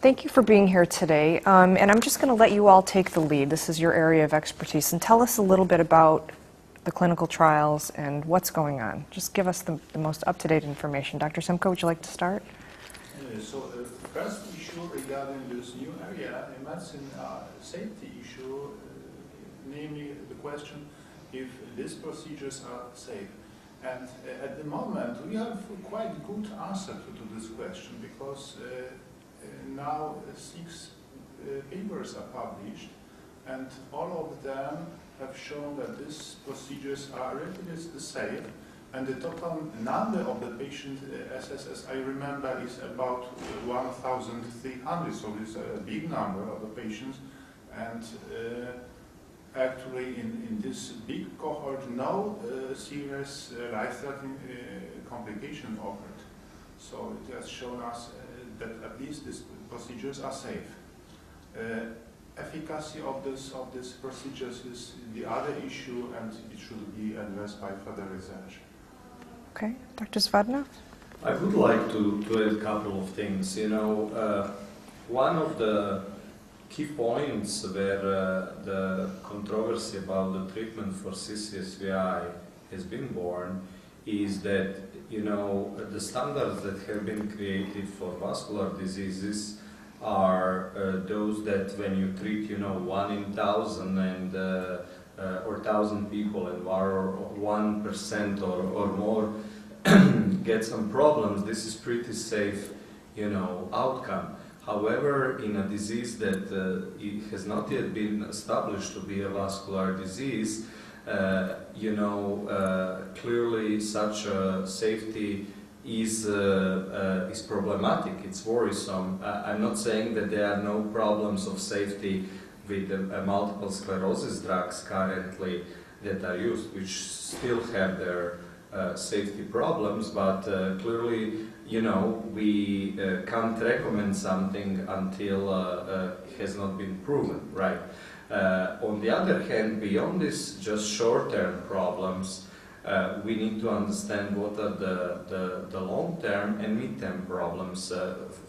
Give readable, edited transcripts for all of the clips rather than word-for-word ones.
Thank you for being here today, and I'm just going to let you all take the lead. This is your area of expertise, and tell us a little bit about the clinical trials and what's going on. Just give us the most up-to-date information. Dr. Simka, would you like to start? So the first issue regarding this new area, medicine safety issue, namely the question if these procedures are safe. And at the moment, we have quite good answer to this question because now 6 papers are published, and all of them have shown that these procedures are relatively safe, and the total number of the patients, as I remember, is about 1,300, so it's a big number of the patients, and actually in this big cohort, no serious life-threatening complication occurred. So it has shown us that at least these procedures are safe. Efficacy of these procedures is the other issue, and it should be addressed by further research. Okay, Dr. Zavadinov? I would like to add a couple of things. You know, one of the key points where the controversy about the treatment for CCSVI has been born is that, you know, the standards that have been created for vascular diseases are those that when you treat, you know, 1 in 1,000 and or 1,000 people and 1% or more get some problems, this is pretty safe, you know, outcome. However, in a disease that it has not yet been established to be a vascular disease, you know, clearly such a safety is problematic, it's worrisome. I'm not saying that there are no problems of safety with multiple sclerosis drugs currently that are used, which still have their safety problems, but clearly, you know, we can't recommend something until it has not been proven, right? On the other hand, beyond this just short-term problems, we need to understand what are the long-term and mid-term problems.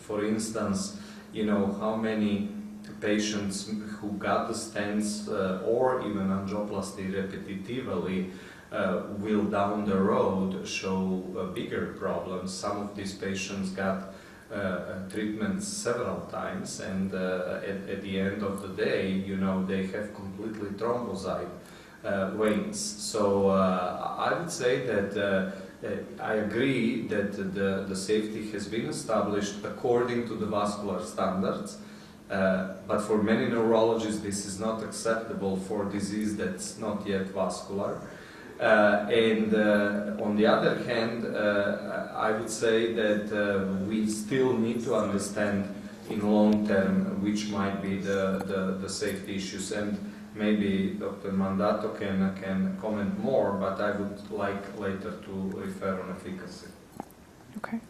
For instance, you know, how many patients who got the stents or even angioplasty repetitively will down the road show bigger problems. Some of these patients got treatments several times, and at the end of the day, you know, they have completely thrombocyte veins. So I would say that I agree that the safety has been established according to the vascular standards, but for many neurologists this is not acceptable for disease that's not yet vascular. And on the other hand, I would say that we still need to understand in long term which might be the safety issues, and maybe Dr. Mandato can comment more, but I would like later to refer on efficacy. Okay.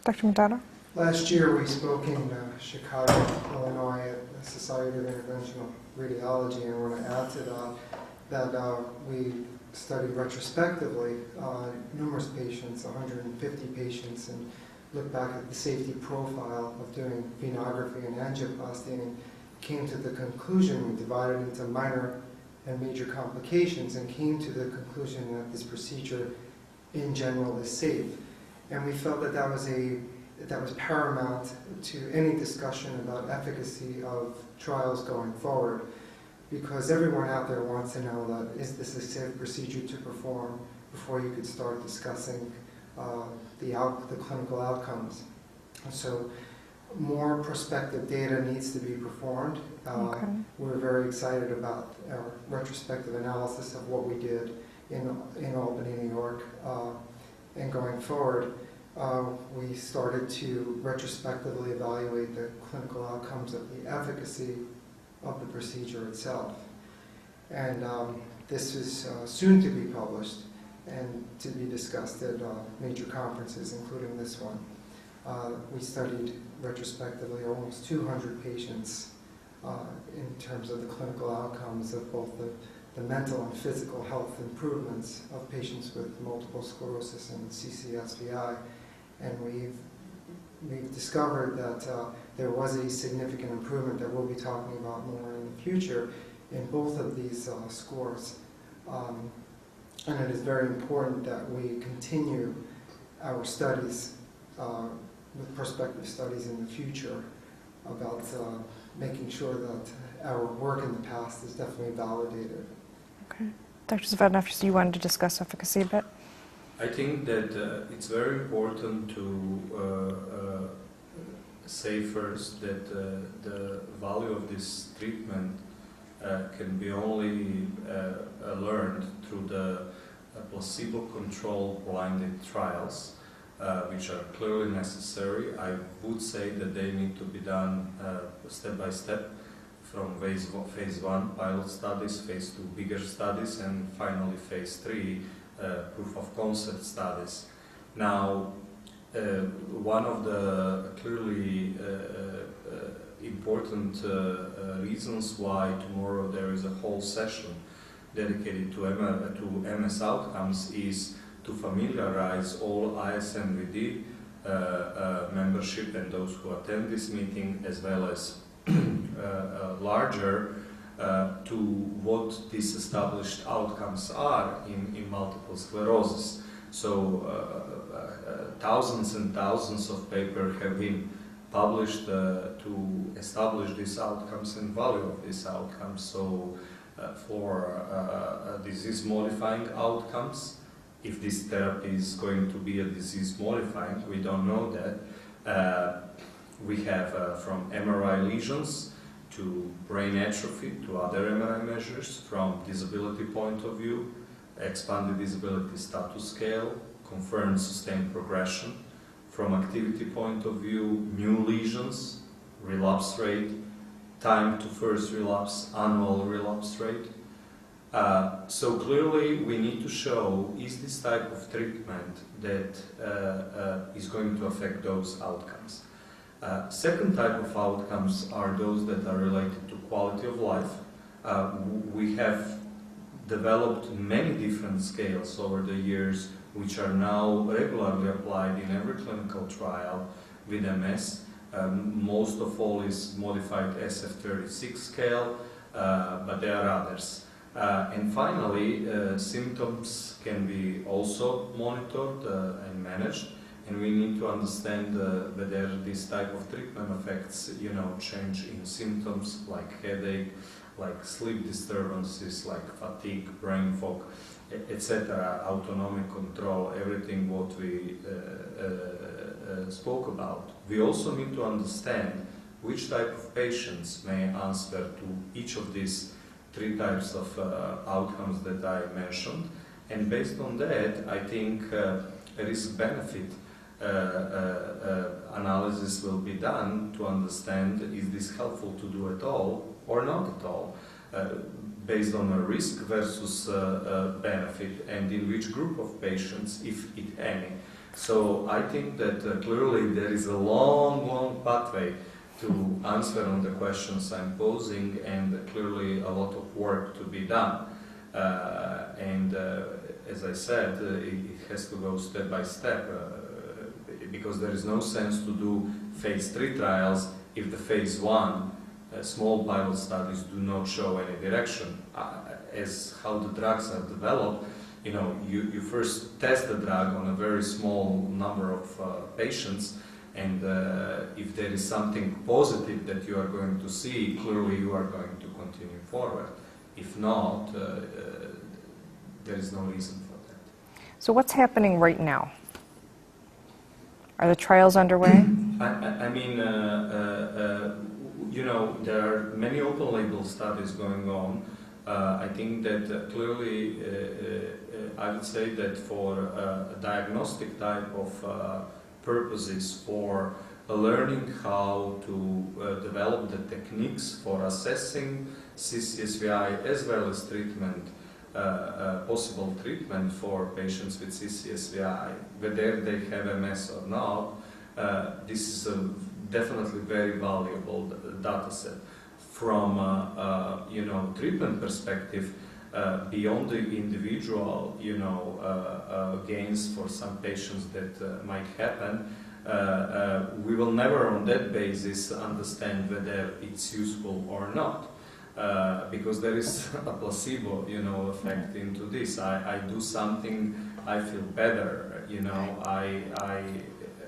Dr. Mandato? Last year we spoke in Chicago, Illinois at the Society of Interventional Radiology, and I want to add to that we studied retrospectively numerous patients, 150 patients, and looked back at the safety profile of doing venography and angioplasty, and came to the conclusion, we divided into minor and major complications, and came to the conclusion that this procedure in general is safe. And we felt that that was paramount to any discussion about efficacy of trials going forward, because everyone out there wants to know that is this a safe procedure to perform before you could start discussing the clinical outcomes. So more prospective data needs to be performed. Okay. We're very excited about our retrospective analysis of what we did in Albany, New York, and going forward. We started to retrospectively evaluate the clinical outcomes of the efficacy of the procedure itself. And this is soon to be published and to be discussed at major conferences, including this one. We studied retrospectively almost 200 patients in terms of the clinical outcomes of both the mental and physical health improvements of patients with multiple sclerosis and CCSVI. And we've we've discovered that there was a significant improvement that we'll be talking about more in the future in both of these scores. And it is very important that we continue our studies with prospective studies in the future about making sure that our work in the past is definitely validated. Okay. Dr. Zavadinov, you wanted to discuss efficacy a bit? I think that it's very important to say first that the value of this treatment can be only learned through the placebo-controlled blinded trials, which are clearly necessary. I would say that they need to be done step by step, from phase 1 pilot studies, phase 2 bigger studies, and finally phase 3 proof of concept studies. Now, one of the clearly important reasons why tomorrow there is a whole session dedicated to MS outcomes is to familiarize all ISNVD membership and those who attend this meeting, as well as larger, to what these established outcomes are in multiple sclerosis. So thousands and thousands of papers have been published to establish these outcomes and value of these outcomes. So for disease-modifying outcomes, if this therapy is going to be a disease-modifying, we don't know that. We have from MRI lesions to brain atrophy to other MRI measures, from disability point of view, expanded disability status scale, confirmed sustained progression, from activity point of view, new lesions, relapse rate, time to first relapse, annual relapse rate. So clearly we need to show, is this type of treatment that is going to affect those outcomes. Second type of outcomes are those that are related to quality of life. We have developed many different scales over the years, which are now regularly applied in every clinical trial with MS. Most of all is modified SF-36 scale, but there are others. And finally, symptoms can be also monitored and managed, and we need to understand whether this type of treatment affects, change in symptoms like headache, like sleep disturbances, like fatigue, brain fog, etc., autonomic control, everything what we spoke about. We also need to understand which type of patients may answer to each of these three types of outcomes that I mentioned, and based on that, I think a risk-benefit analysis will be done to understand, is this helpful to do at all or not at all, based on a risk versus benefit, and in which group of patients, if any. So I think that clearly there is a long pathway to answer on the questions I'm posing, and clearly a lot of work to be done. As I said, it has to go step by step, because there is no sense to do phase 3 trials if the phase 1 small pilot studies do not show any direction. As how the drugs are developed, you first test the drug on a very small number of patients, and if there is something positive that you are going to see, clearly you are going to continue forward. If not, there is no reason for that. So what's happening right now? Are the trials underway? I mean, there are many open label studies going on. I think that clearly, I would say that for a diagnostic type of purposes, for learning how to develop the techniques for assessing CCSVI as well as treatment, possible treatment for patients with CCSVI, whether they have MS or not, this is a definitely very valuable data set. From treatment perspective, beyond the individual gains for some patients that might happen, we will never on that basis understand whether it's useful or not. Because there is a placebo, effect into this. I do something, I feel better,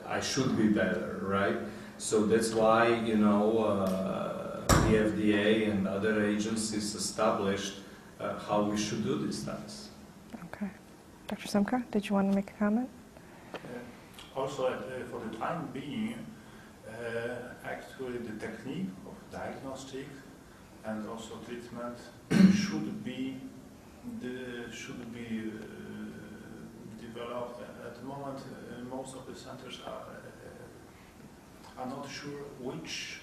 I should be better, right? So that's why, the FDA and other agencies established how we should do these studies. Okay. Dr. Simka, did you want to make a comment? Also, for the time being, actually the technique of diagnostic and also treatment should be developed. At the moment, most of the centers are not sure which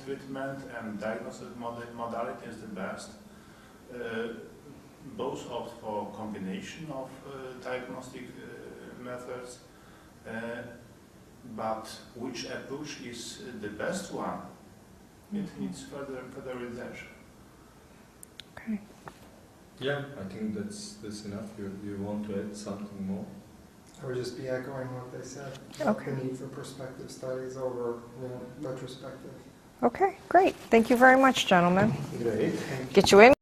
treatment and diagnostic modality is the best. Both opt for combination of diagnostic methods, but which approach is the best one? It needs further research. Okay. Yeah, I think that's enough. You want to add something more? I would just be echoing what they said about Okay. the need for prospective studies over retrospective. Okay, great. Thank you very much, gentlemen. Great. Get you in.